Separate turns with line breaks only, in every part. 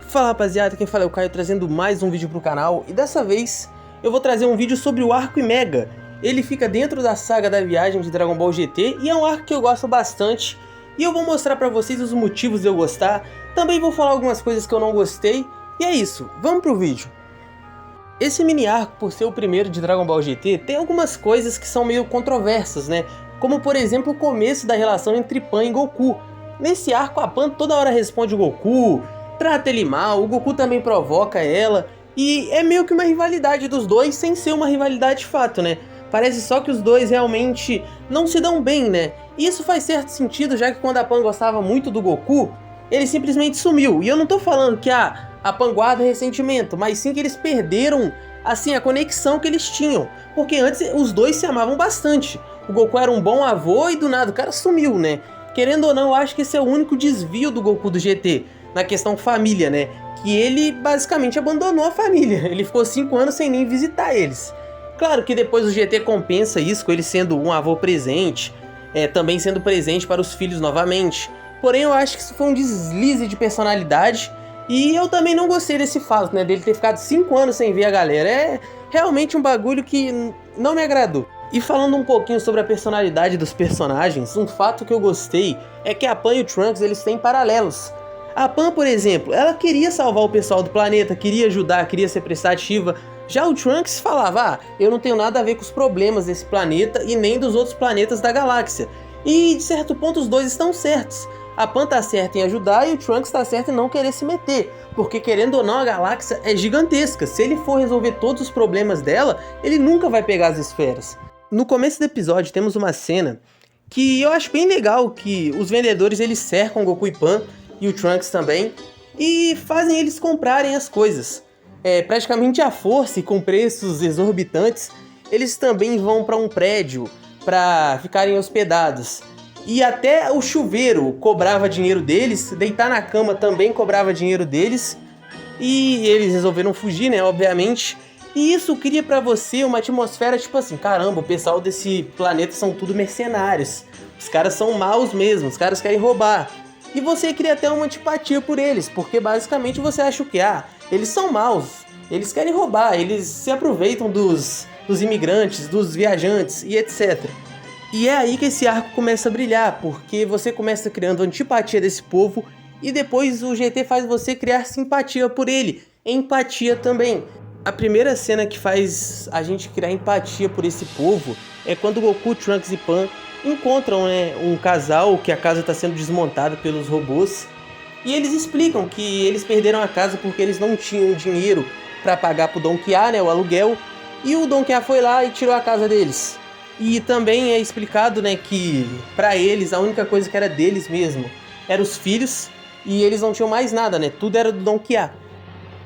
Fala rapaziada, quem fala é o Caio trazendo mais um vídeo pro canal e dessa vez eu vou trazer um vídeo sobre o arco Mega. Ele fica dentro da saga da viagem de Dragon Ball GT e é um arco que eu gosto bastante e eu vou mostrar pra vocês os motivos de eu gostar, também vou falar algumas coisas que eu não gostei e é isso, vamos pro vídeo. Esse mini arco, por ser o primeiro de Dragon Ball GT, tem algumas coisas que são meio controversas, né? Como por exemplo o começo da relação entre Pan e Goku. Nesse arco a Pan toda hora responde o Goku, trata ele mal, o Goku também provoca ela, e é meio que uma rivalidade dos dois sem ser uma rivalidade de fato, né? Parece só que os dois realmente não se dão bem, né? E isso faz certo sentido, já que quando a Pan gostava muito do Goku, ele simplesmente sumiu. E eu não tô falando que a Pan guarda ressentimento, mas sim que eles perderam, assim, a conexão que eles tinham. Porque antes os dois se amavam bastante. O Goku era um bom avô e do nada o cara sumiu, né? Querendo ou não, eu acho que esse é o único desvio do Goku do GT. Na questão família, né? Que ele basicamente abandonou a família. Ele ficou 5 anos sem nem visitar eles. Claro que depois o GT compensa isso com ele sendo um avô presente, também sendo presente para os filhos novamente. Porém eu acho que isso foi um deslize de personalidade e eu também não gostei desse fato, né? Dele ter ficado 5 anos sem ver a galera. É realmente um bagulho que não me agradou. E falando um pouquinho sobre a personalidade dos personagens, um fato que eu gostei é que a Pan e o Trunks eles têm paralelos. A Pan, por exemplo, ela queria salvar o pessoal do planeta, queria ajudar, queria ser prestativa. Já o Trunks falava, eu não tenho nada a ver com os problemas desse planeta e nem dos outros planetas da galáxia. E de certo ponto os dois estão certos. A Pan tá certa em ajudar e o Trunks tá certo em não querer se meter. Porque querendo ou não a galáxia é gigantesca, se ele for resolver todos os problemas dela, ele nunca vai pegar as esferas. No começo do episódio temos uma cena que eu acho bem legal, que os vendedores eles cercam Goku e Pan, e o Trunks também, e fazem eles comprarem as coisas. Praticamente à força e com preços exorbitantes, eles também vão para um prédio para ficarem hospedados. E até o chuveiro cobrava dinheiro deles, deitar na cama também cobrava dinheiro deles, e eles resolveram fugir, né, obviamente. E isso cria pra você uma atmosfera tipo assim, caramba, o pessoal desse planeta são tudo mercenários, os caras são maus mesmo, os caras querem roubar. E você cria até uma antipatia por eles, porque basicamente você acha o que? Eles são maus, eles querem roubar, eles se aproveitam dos imigrantes, dos viajantes e etc. E é aí que esse arco começa a brilhar, porque você começa criando antipatia desse povo e depois o GT faz você criar simpatia por ele, empatia também. A primeira cena que faz a gente criar empatia por esse povo é quando Goku, Trunks e Pan encontram, né, um casal que a casa está sendo desmontada pelos robôs e eles explicam que eles perderam a casa porque eles não tinham dinheiro para pagar pro Don Qiá, né, o aluguel, e o Don Qiá foi lá e tirou a casa deles. E também é explicado, né, que para eles a única coisa que era deles mesmo eram os filhos e eles não tinham mais nada, né, tudo era do Don Qiá.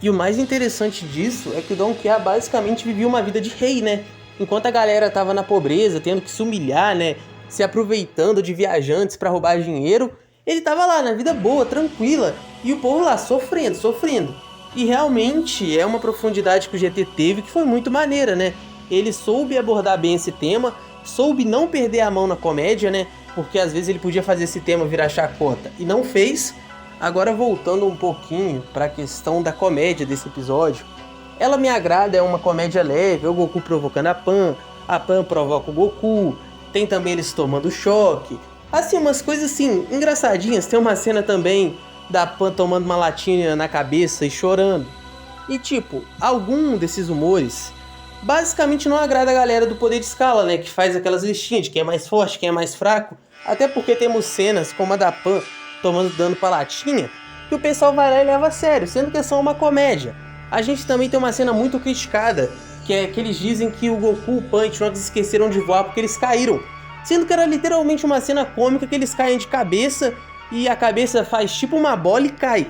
E o mais interessante disso é que o Don Qiá basicamente vivia uma vida de rei, né? Enquanto a galera tava na pobreza, tendo que se humilhar, né? Se aproveitando de viajantes para roubar dinheiro, ele tava lá na vida boa, tranquila, e o povo lá sofrendo. E realmente é uma profundidade que o GT teve que foi muito maneira, né? Ele soube abordar bem esse tema, soube não perder a mão na comédia, né? Porque às vezes ele podia fazer esse tema virar chacota e não fez. Agora voltando um pouquinho para a questão da comédia desse episódio, ela me agrada, é uma comédia leve, o Goku provocando a Pan provoca o Goku, tem também eles tomando choque, assim, umas coisas assim, engraçadinhas. Tem uma cena também da Pan tomando uma latinha na cabeça e chorando. E tipo, algum desses humores basicamente não agrada a galera do Poder de Escala, né, que faz aquelas listinhas de quem é mais forte, quem é mais fraco, até porque temos cenas como a da Pan tomando dano pra latinha, que o pessoal vai lá e leva a sério, sendo que é só uma comédia. A gente também tem uma cena muito criticada, que é que eles dizem que o Goku, o Pan e o Trunks esqueceram de voar porque eles caíram, sendo que era literalmente uma cena cômica que eles caem de cabeça e a cabeça faz tipo uma bola e cai.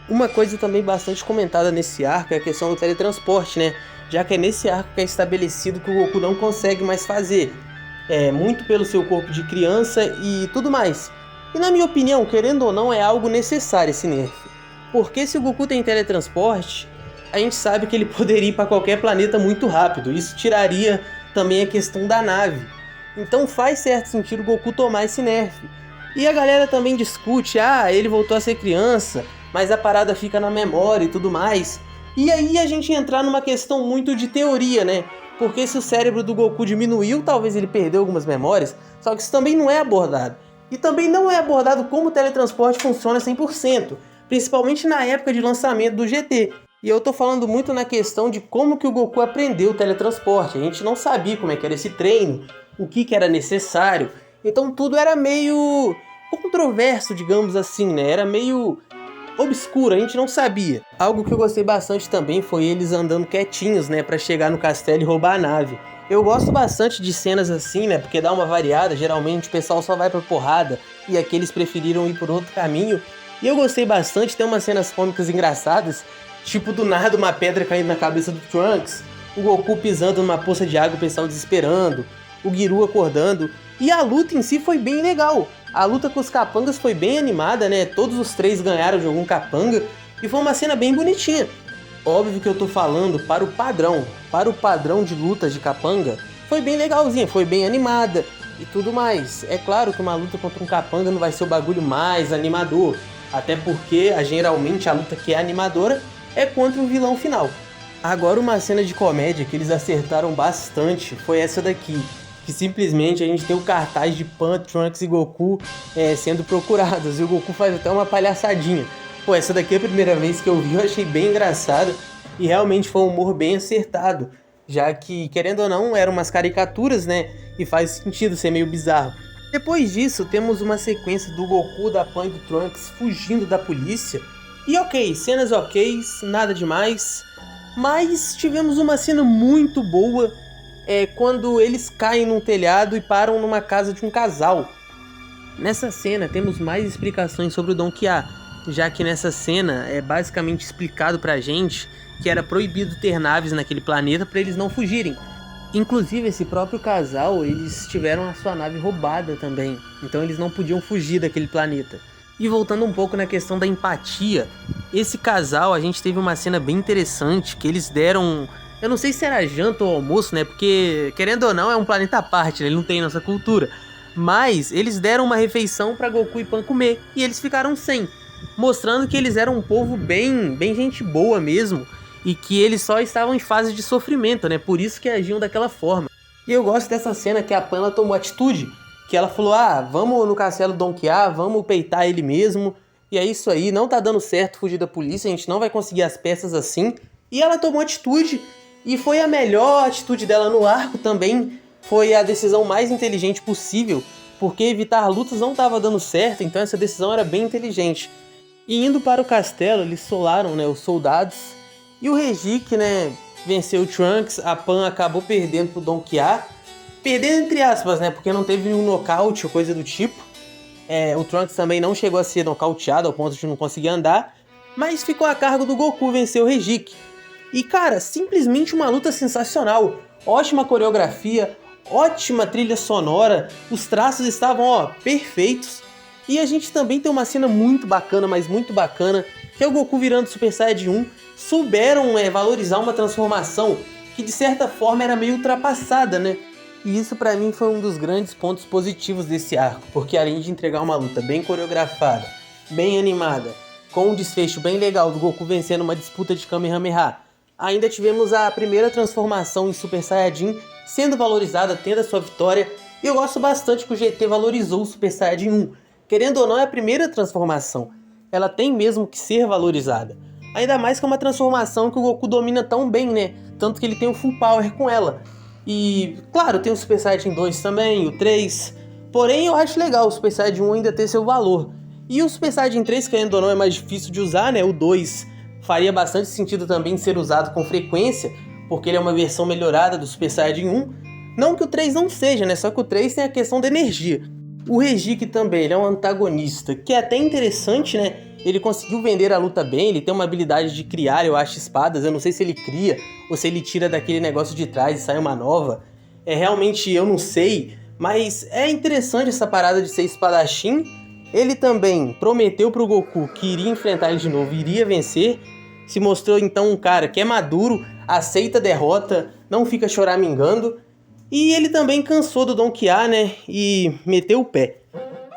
Uma coisa também bastante comentada nesse arco é a questão do teletransporte, né? Já que é nesse arco que é estabelecido que o Goku não consegue mais fazer, muito pelo seu corpo de criança e tudo mais. E na minha opinião, querendo ou não, é algo necessário esse nerf. Porque se o Goku tem teletransporte, a gente sabe que ele poderia ir para qualquer planeta muito rápido. Isso tiraria também a questão da nave. Então faz certo sentido o Goku tomar esse nerf. E a galera também discute, ele voltou a ser criança, mas a parada fica na memória e tudo mais. E aí a gente entrar numa questão muito de teoria, né? Porque se o cérebro do Goku diminuiu, talvez ele perdeu algumas memórias, só que isso também não é abordado. E também não é abordado como o teletransporte funciona 100%, principalmente na época de lançamento do GT. E eu tô falando muito na questão de como que o Goku aprendeu o teletransporte. A gente não sabia como é que era esse treino, o que era necessário. Então tudo era meio controverso, digamos assim, né? Era meio obscuro, a gente não sabia. Algo que eu gostei bastante também foi eles andando quietinhos, né? Pra chegar no castelo e roubar a nave. Eu gosto bastante de cenas assim, né? Porque dá uma variada, geralmente o pessoal só vai pra porrada e aqui eles preferiram ir por outro caminho. E eu gostei bastante, tem umas cenas cômicas engraçadas, tipo do nada uma pedra caindo na cabeça do Trunks, o Goku pisando numa poça de água, o pessoal desesperando, o Giru acordando. E a luta em si foi bem legal. A luta com os capangas foi bem animada, né? Todos os três ganharam de algum capanga e foi uma cena bem bonitinha. Óbvio que eu tô falando para o padrão de lutas de capanga, foi bem legalzinha, foi bem animada e tudo mais. É claro que uma luta contra um capanga não vai ser o bagulho mais animador, até porque geralmente a luta que é animadora é contra um vilão final. Agora uma cena de comédia que eles acertaram bastante foi essa daqui, que simplesmente a gente tem o cartaz de Pan, Trunks e Goku sendo procurados, e o Goku faz até uma palhaçadinha. Pô, essa daqui é a primeira vez que eu vi, eu achei bem engraçado, e realmente foi um humor bem acertado, já que, querendo ou não, eram umas caricaturas, né, e faz sentido ser meio bizarro. Depois disso, temos uma sequência do Goku, da Pan e do Trunks fugindo da polícia, e ok, cenas ok, nada demais, mas tivemos uma cena muito boa, quando eles caem num telhado e param numa casa de um casal. Nessa cena temos mais explicações sobre o Donkia, já que nessa cena é basicamente explicado pra gente que era proibido ter naves naquele planeta para eles não fugirem. Inclusive esse próprio casal, eles tiveram a sua nave roubada também, então eles não podiam fugir daquele planeta. E voltando um pouco na questão da empatia, esse casal, a gente teve uma cena bem interessante que eles deram... Eu não sei se era janta ou almoço, né? Porque, querendo ou não, é um planeta à parte, né? Ele não tem nossa cultura. Mas eles deram uma refeição pra Goku e Pan comer, e eles ficaram sem. Mostrando que eles eram um povo bem gente boa mesmo, e que eles só estavam em fase de sofrimento, né? Por isso que agiam daquela forma. E eu gosto dessa cena que a Pan ela tomou atitude, que ela falou, vamos no castelo Donkia, vamos peitar ele mesmo, e é isso aí, não tá dando certo fugir da polícia, a gente não vai conseguir as peças assim. E ela tomou atitude, e foi a melhor atitude dela no arco também, foi a decisão mais inteligente possível, porque evitar lutas não estava dando certo, então essa decisão era bem inteligente. E indo para o castelo, eles solaram, né, os soldados, e o Rejik, né, venceu o Trunks, a Pan acabou perdendo pro Donkia, perdendo entre aspas, né, porque não teve nenhum nocaute ou coisa do tipo. O Trunks também não chegou a ser nocauteado ao ponto de não conseguir andar, mas ficou a cargo do Goku vencer o Rejik. E cara, simplesmente uma luta sensacional, ótima coreografia, ótima trilha sonora, os traços estavam perfeitos. E a gente também tem uma cena muito bacana, mas muito bacana, que é o Goku virando Super Saiyajin 1. Souberam valorizar uma transformação que de certa forma era meio ultrapassada, né? E isso pra mim foi um dos grandes pontos positivos desse arco, porque além de entregar uma luta bem coreografada, bem animada, com um desfecho bem legal do Goku vencendo uma disputa de Kamehameha, ainda tivemos a primeira transformação em Super Saiyajin sendo valorizada, tendo a sua vitória, e eu gosto bastante que o GT valorizou o Super Saiyajin 1. Querendo ou não, é a primeira transformação, ela tem mesmo que ser valorizada. Ainda mais que é uma transformação que o Goku domina tão bem, né? Tanto que ele tem o Full Power com ela. E, claro, tem o Super Saiyajin 2 também, o 3. Porém, eu acho legal o Super Saiyajin 1 ainda ter seu valor. E o Super Saiyajin 3, querendo ou não, é mais difícil de usar, né? O 2 faria bastante sentido também ser usado com frequência, porque ele é uma versão melhorada do Super Saiyajin 1. Não que o 3 não seja, né? Só que o 3 tem a questão da energia. O Rejik também, ele é um antagonista, que é até interessante, né? Ele conseguiu vender a luta bem, ele tem uma habilidade de criar, eu acho, espadas. Eu não sei se ele cria ou se ele tira daquele negócio de trás e sai uma nova. Realmente, eu não sei, mas é interessante essa parada de ser espadachim. Ele também prometeu pro Goku que iria enfrentar ele de novo, iria vencer. Se mostrou então um cara que é maduro, aceita a derrota, não fica choramingando. E ele também cansou do Donkia, né, e meteu o pé.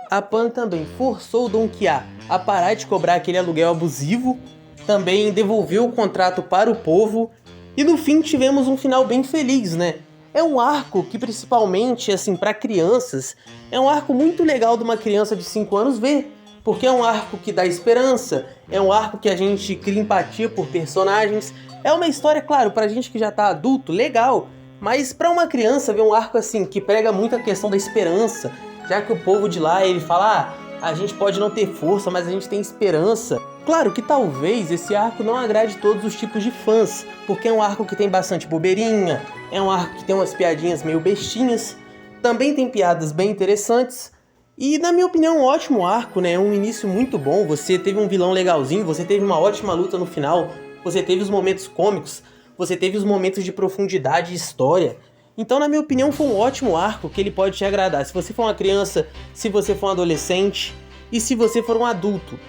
A Pan também forçou o Don Qiá a parar de cobrar aquele aluguel abusivo, também devolveu o contrato para o povo, e no fim tivemos um final bem feliz, né? É um arco que, principalmente, assim, para crianças, é um arco muito legal de uma criança de 5 anos ver, porque é um arco que dá esperança, é um arco que a gente cria empatia por personagens, é uma história, claro, pra gente que já tá adulto, legal, mas pra uma criança ver um arco assim, que prega muito a questão da esperança, já que o povo de lá, ele fala, a gente pode não ter força, mas a gente tem esperança. Claro que talvez esse arco não agrade todos os tipos de fãs, porque é um arco que tem bastante bobeirinha, é um arco que tem umas piadinhas meio bestinhas, também tem piadas bem interessantes, e na minha opinião um ótimo arco, né? Um início muito bom, você teve um vilão legalzinho, você teve uma ótima luta no final, você teve os momentos cômicos, você teve os momentos de profundidade e história. Então, na minha opinião, foi um ótimo arco que ele pode te agradar. Se você for uma criança, se você for um adolescente e se você for um adulto.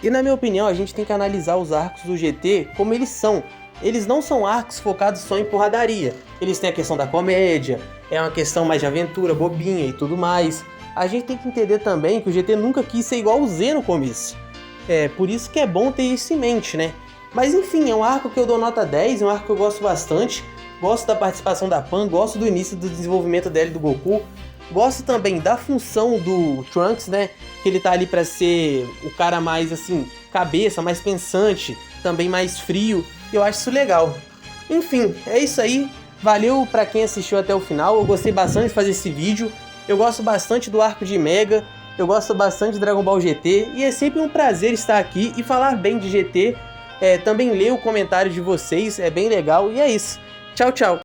E na minha opinião, a gente tem que analisar os arcos do GT como eles são. Eles não são arcos focados só em porradaria. Eles têm a questão da comédia, é uma questão mais de aventura, bobinha e tudo mais. A gente tem que entender também que o GT nunca quis ser igual o Z no começo. É por isso que é bom ter isso em mente, né? Mas enfim, é um arco que eu dou nota 10, é um arco que eu gosto bastante. Gosto da participação da Pan, gosto do início do desenvolvimento dela e do Goku. Gosto também da função do Trunks, né? Que ele tá ali pra ser o cara mais, assim, cabeça, mais pensante, também mais frio. E eu acho isso legal. Enfim, é isso aí. Valeu pra quem assistiu até o final. Eu gostei bastante de fazer esse vídeo. Eu gosto bastante do arco de Mega. Eu gosto bastante de Dragon Ball GT. E é sempre um prazer estar aqui e falar bem de GT. Também ler o comentário de vocês, é bem legal. E é isso. Tchau, tchau.